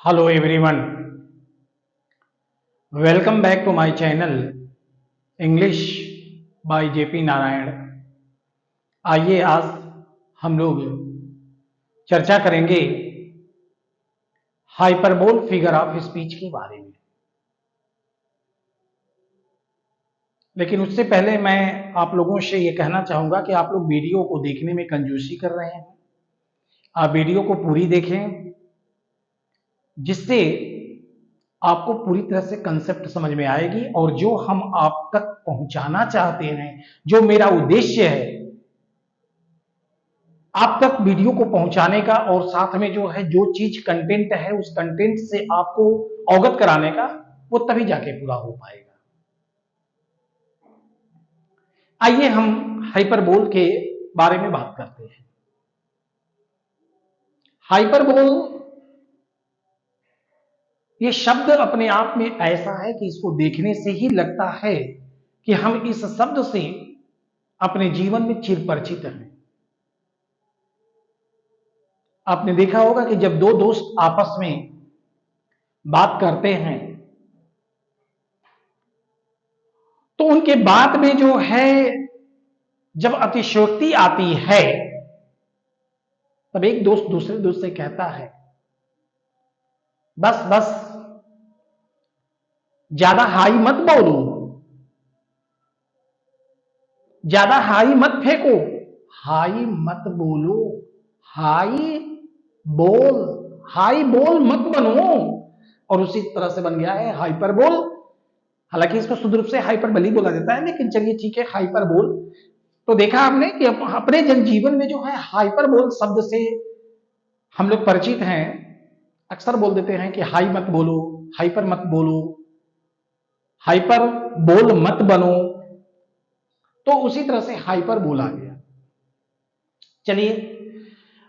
Hello everyone, welcome back to my channel English by JP Narayan. आइए आज हम लोग चर्चा करेंगे हाइपरबोल फिगर ऑफ स्पीच के बारे में। लेकिन उससे पहले मैं आप लोगों से ये कहना चाहूंगा कि आप लोग वीडियो को देखने में कंजूसी कर रहे हैं। आप वीडियो को पूरी देखें, जिससे आपको पूरी तरह से कंसेप्ट समझ में आएगी और जो हम आप तक पहुंचाना चाहते हैं, जो मेरा उद्देश्य है आप तक वीडियो को पहुंचाने का, और साथ में जो है जो चीज कंटेंट है उस कंटेंट से आपको अवगत कराने का, वो तभी जाके पूरा हो पाएगा। आइए हम हाइपरबोल के बारे में बात करते हैं। हाइपरबोल ये शब्द अपने आप में ऐसा है कि इसको देखने से ही लगता है कि हम इस शब्द से अपने जीवन में चिरपरिचित हैं। आपने देखा होगा कि जब दो दोस्त आपस में बात करते हैं तो उनके बात में जो है जब अतिशयोक्ति आती है तब एक दोस्त दूसरे दोस्त से कहता है, बस बस ज्यादा हाई मत बोलो, ज्यादा हाई मत फेंको, हाई मत बोलो, हाई बोल, हाई बोल मत बनो। और उसी तरह से बन गया है हाइपरबोल। हालांकि इसको शुद्ध रूप से हाइपरबली बोला जाता है, लेकिन चलिए ठीक है, हाइपरबोल। तो देखा आपने कि अपने जनजीवन में जो है हाइपरबोल शब्द से हम लोग परिचित हैं। अक्सर बोल देते हैं कि हाई मत बोलो, हाइपर मत बोलो, हाइपर बोल मत बनो। तो उसी तरह से हाइपर बोल आ गया। चलिए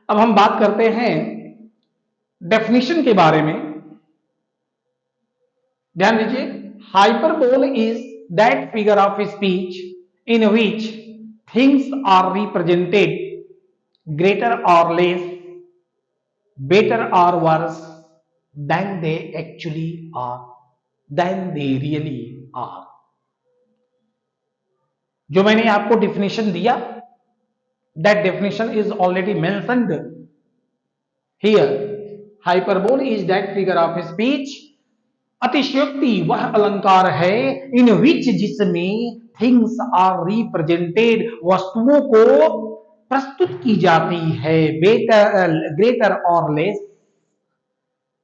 अब हम बात करते हैं डेफिनेशन के बारे में। ध्यान दीजिए, hyperbole is that figure of speech in which things are represented greater or less, better or worse than they actually are, than they really are। जो मैंने आपको डेफिनेशन दिया, that definition is already mentioned here। hyperbole is that figure of speech, अतिशयोक्ति वह अलंकार है, इन विच जिसमें things are represented वस्तुओं को प्रस्तुत की जाती है, बेटर ग्रेटर और लेस,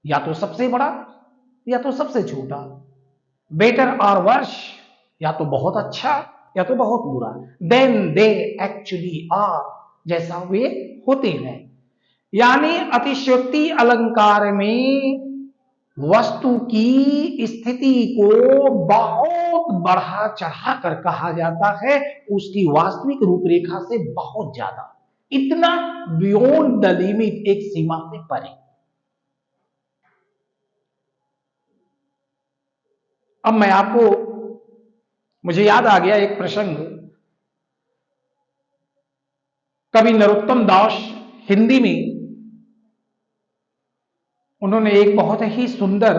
या तो सबसे बड़ा या तो सबसे छोटा, बेटर और वर्ष या तो बहुत अच्छा या तो बहुत बुरा, देन दे एक्चुअली आर जैसा वे होते हैं। यानी अतिशयोक्ति अलंकार में वस्तु की स्थिति को बहुत बढ़ा चढ़ा कर कहा जाता है, उसकी वास्तविक रूपरेखा से बहुत ज्यादा, इतना बियॉन्ड द लिमिट, एक सीमा से परे। अब मैं आपको, मुझे याद आ गया एक प्रसंग। कवि नरोत्तम दास हिंदी में उन्होंने एक बहुत ही सुंदर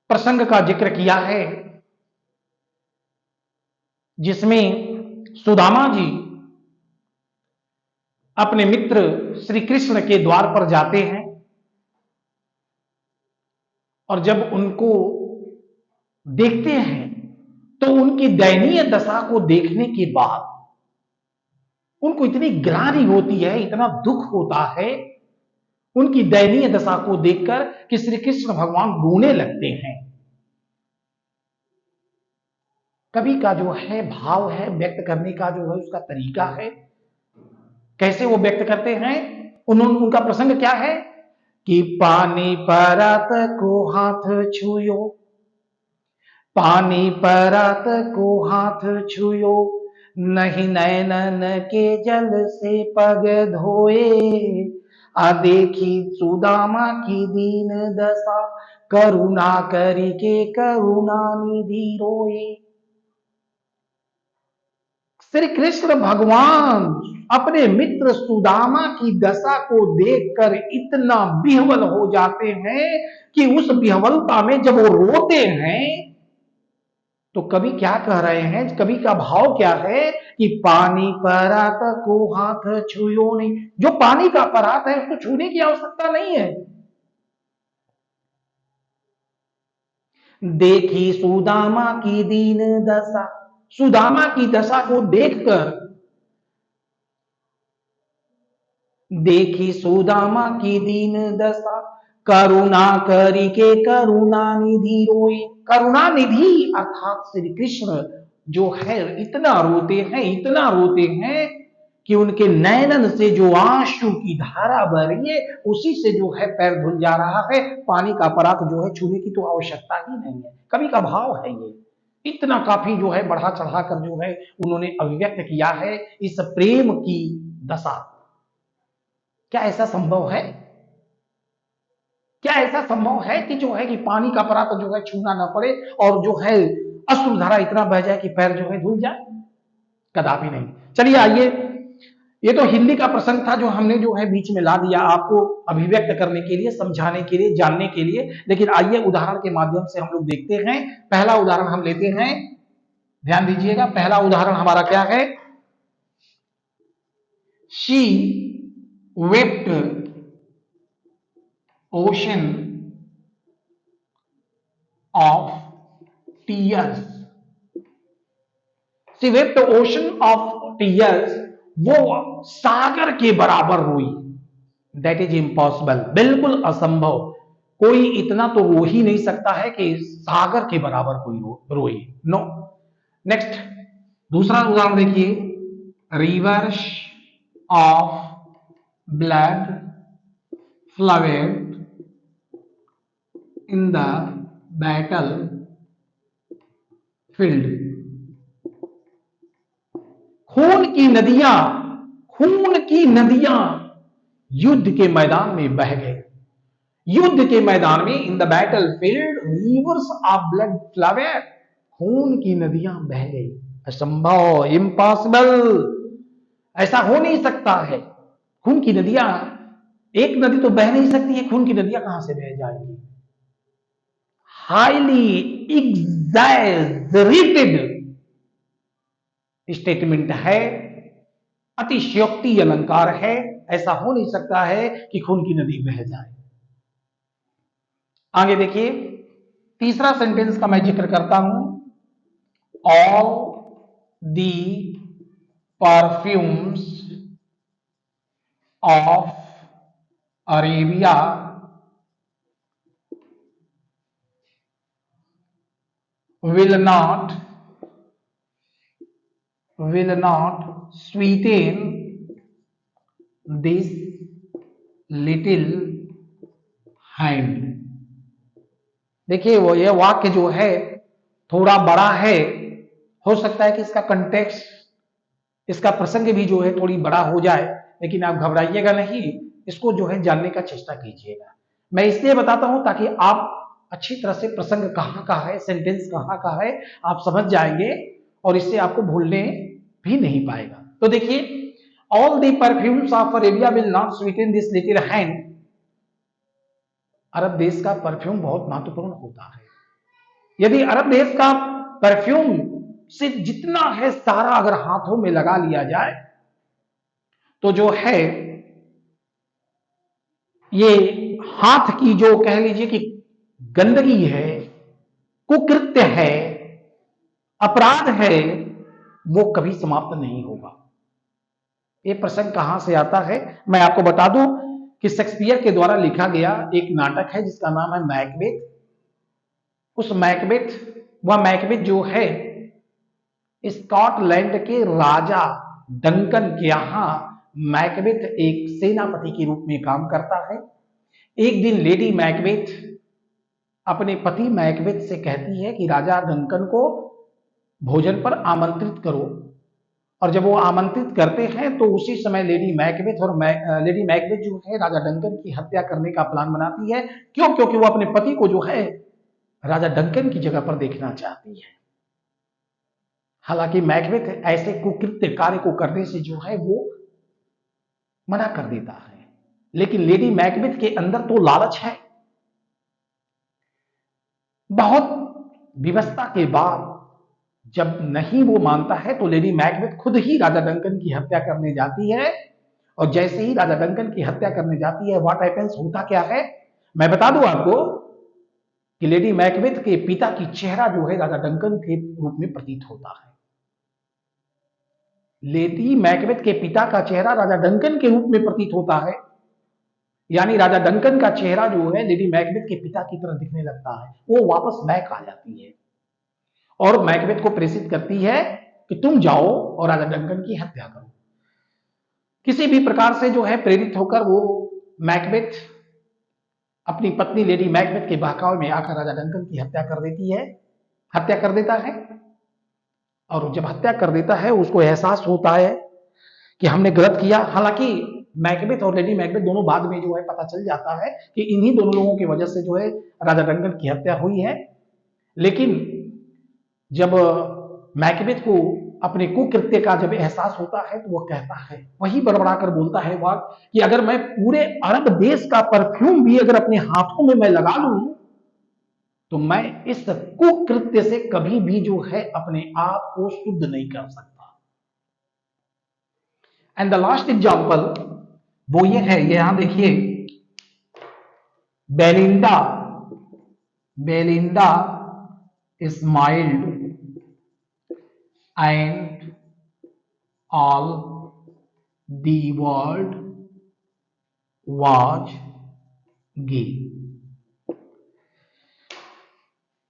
प्रसंग का जिक्र किया है, जिसमें सुदामा जी अपने मित्र श्री कृष्ण के द्वार पर जाते हैं और जब उनको देखते हैं तो उनकी दयनीय दशा को देखने के बाद उनको इतनी ग्लानि होती है, इतना दुख होता है उनकी दयनीय दशा को देखकर कि श्री कृष्ण भगवान रोने लगते हैं। कवि का जो है भाव है, व्यक्त करने का जो है उसका तरीका है, कैसे वो व्यक्त करते हैं। उनका प्रसंग क्या है कि पानी परत को हाथ छुयो, पानी परत को हाथ छुयो, नहीं नैनन के जल से पग धोए, आ देखी सुदामा की दीन दशा, करुणा करी के करुणा निधि रोए। श्री कृष्ण भगवान अपने मित्र सुदामा की दशा को देखकर इतना विह्वल हो जाते हैं कि उस विह्वलता में जब वो रोते हैं तो कवि क्या कह रहे हैं, कवि का भाव क्या है कि पानी परात को हाथ छुयो नहीं। जो पानी का परात है उसको छूने की आवश्यकता नहीं है। देखी सुदामा की दीन दशा, सुदामा की दशा को देखकर, देखी सुदामा की दीन दशा, करुणा करी के करुणा निधि रोए। करुणा निधि अर्थात श्री कृष्ण जो है इतना रोते हैं, इतना रोते हैं कि उनके नैनन से जो आंसू की धारा बह रही है उसी से जो है पैर धुल जा रहा है। पानी का परात जो है छूने की तो आवश्यकता ही नहीं है। कवि का भाव है ये। इतना काफी जो है बढ़ा चढ़ा कर जो है उन्होंने अभिव्यक्त किया है इस प्रेम की दशा। क्या ऐसा संभव है, क्या ऐसा संभव है कि जो है कि पानी का परात जो है छूना ना पड़े और जो है अश्रुधारा इतना बह जाए कि पैर जो है धुल जाए? कदापि नहीं। चलिए आइए, ये तो हिंदी का प्रसंग था जो हमने जो है बीच में ला दिया आपको अभिव्यक्त करने के लिए, समझाने के लिए, जानने के लिए। लेकिन आइए उदाहरण के माध्यम से हम लोग देखते हैं। पहला उदाहरण हम लेते हैं, ध्यान दीजिएगा। पहला उदाहरण हमारा क्या है? She wept ocean of tears. She wept ocean of tears, वो सागर के बराबर रोई। दैट इज इम्पॉसिबल, बिल्कुल असंभव। कोई इतना तो रो ही नहीं सकता है कि सागर के बराबर कोई रोई। नो। नेक्स्ट दूसरा उदाहरण देखिए। Rivers of blood flowed in the battle field. खून की नदियां, खून की नदियां युद्ध के मैदान में बह गए। युद्ध के मैदान में, in the battle field rivers of blood flowed, खून की नदियां बह गई। असंभव, इम्पॉसिबल, ऐसा हो नहीं सकता है। खून की नदियां, एक नदी तो बह नहीं सकती है, खून की नदियां कहां से बह जाएंगी? हाईली एग्जैजरेटेड स्टेटमेंट है, अतिशयोक्ति अलंकार है। ऐसा हो नहीं सकता है कि खून की नदी बह जाए। आगे देखिए, तीसरा सेंटेंस का मैं जिक्र करता हूं। All the perfumes of Arabia will not sweeten this little hand। देखिए वो ये वाक्य जो है थोड़ा बड़ा है, हो सकता है कि इसका कंटेक्स्ट, इसका प्रसंग भी जो है थोड़ी बड़ा हो जाए, लेकिन आप घबराइएगा नहीं, इसको जो है जानने का चेष्टा कीजिएगा। मैं इसलिए बताता हूं ताकि आप अच्छी तरह से प्रसंग कहां का है, सेंटेंस कहां का है, आप समझ जाएंगे और इससे आपको भूलने भी नहीं पाएगा। तो देखिए, all the perfumes of Arabia will not sweeten this little hand. अरब देश का परफ्यूम बहुत महत्वपूर्ण होता है। यदि अरब देश का परफ्यूम से जितना है सारा अगर हाथों में लगा लिया जाए तो जो है ये हाथ की जो कह लीजिए कि गंदगी है, कुकृत्य है, अपराध है, वो कभी समाप्त नहीं होगा। ये प्रसंग कहां से आता है मैं आपको बता दूं कि शेक्सपियर के द्वारा लिखा गया एक नाटक है जिसका नाम है मैकबेथ। उस मैकबेथ, वह मैकबेथ जो है स्कॉटलैंड के राजा डंकन के यहां मैकबेथ एक सेनापति के रूप में काम करता है। एक दिन लेडी मैकबेथ अपने पति मैकबेथ से कहती है कि राजा डंकन को भोजन पर आमंत्रित करो, और जब वो आमंत्रित करते हैं तो उसी समय लेडी मैकबेथ जो है राजा डंकन की हत्या करने का प्लान बनाती है। क्यों? क्योंकि वो अपने पति को जो है राजा डंकन की जगह पर देखना चाहती है। हालांकि मैकबेथ ऐसे कुकृत्य कार्य को करने से जो है वो मना कर देता है। लेकिन लेडी मैकबेथ के अंदर तो लालच है। बहुत विवशता के बाद जब नहीं वो मानता है तो लेडी मैकबेथ खुद ही राजा डंकन की हत्या करने जाती है। और जैसे ही राजा डंकन की हत्या करने जाती है, व्हाट हैपेंस, होता क्या है मैं बता दूं आपको कि लेडी मैकबेथ के पिता की चेहरा जो है राजा डंकन के रूप में प्रतीत होता है। लेडी मैकबेथ के पिता का चेहरा राजा डंकन के रूप में प्रतीत होता है, यानी राजा डंकन का चेहरा जो है लेडी मैकबेथ के पिता की तरह दिखने लगता है। वो वापस बैक आ जाती है और मैकबेथ को प्रेषित करती है कि तुम जाओ और राजा डंकन की हत्या करो। किसी भी प्रकार से जो है प्रेरित होकर वो मैकबेथ अपनी पत्नी लेडी मैकबेथ के बहकावे में आकर राजा डंकन की हत्या कर देती है, हत्या कर देता है। और जब हत्या कर देता है उसको एहसास होता है कि हमने गलत किया। हालांकि मैकबेथ और लेडी मैकबेथ दोनों बाद में जो है पता चल जाता है कि इन्हीं दोनों लोगों की वजह से जो है राजा डंकन की हत्या हुई है। लेकिन जब मैकबेथ को अपने कुकृत्य का जब एहसास होता है तो वह कहता है, वही बड़बड़ाकर बोलता है वह कि अगर मैं पूरे अरब देश का परफ्यूम भी अगर अपने हाथों में मैं लगा लूं तो मैं इस कुकृत्य से कभी भी जो है अपने आप को शुद्ध नहीं कर सकता। एंड द लास्ट एग्जाम्पल वो ये है, यहां देखिए, Belinda Belinda smiled and all the world was gay।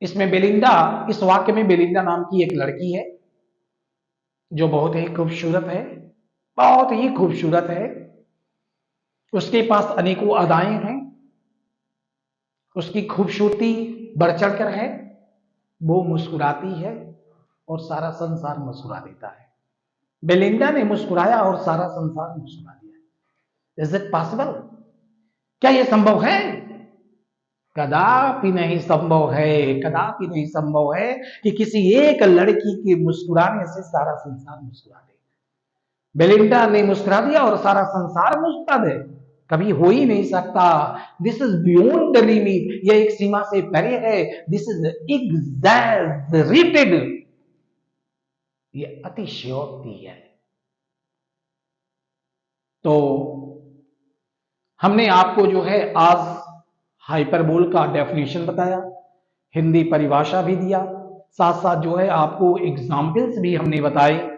इसमें बेलिंडा, इस वाक्य में बेलिंडा नाम की एक लड़की है जो बहुत ही खूबसूरत है, बहुत ही खूबसूरत है। उसके पास अनेकों अदाएं हैं, उसकी खूबसूरती बढ़ चढ़कर है। वो मुस्कुराती है और सारा संसार मुस्कुरा देता है। बेलिंडा ने मुस्कुराया और सारा संसार मुस्कुरा दिया। Is it possible? क्या यह संभव है? कदापि नहीं संभव है, कदापि नहीं संभव है कि किसी एक लड़की के मुस्कुराने से सारा संसार मुस्कुरा दे। बेलिंडा ने मुस्कुरा दिया और सारा संसार मुस्कुरा दे, कभी हो ही नहीं सकता। This is beyond the limit, यह एक सीमा से परे है। दिस इज एग्जैजरेटेड, ये अतिशयोक्ति है। तो हमने आपको जो है आज हाइपरबोल का डेफिनेशन बताया, हिंदी परिभाषा भी दिया, साथ साथ जो है आपको एग्जाम्पल्स भी हमने बताए।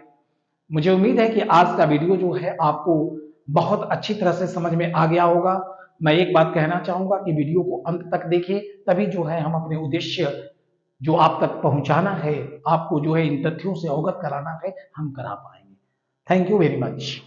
मुझे उम्मीद है कि आज का वीडियो जो है आपको बहुत अच्छी तरह से समझ में आ गया होगा। मैं एक बात कहना चाहूंगा कि वीडियो को अंत तक देखें, तभी जो है हम अपने उद्देश्य जो आप तक पहुंचाना है, आपको जो है इन तथ्यों से अवगत कराना है, हम करा पाएंगे। Thank you very much.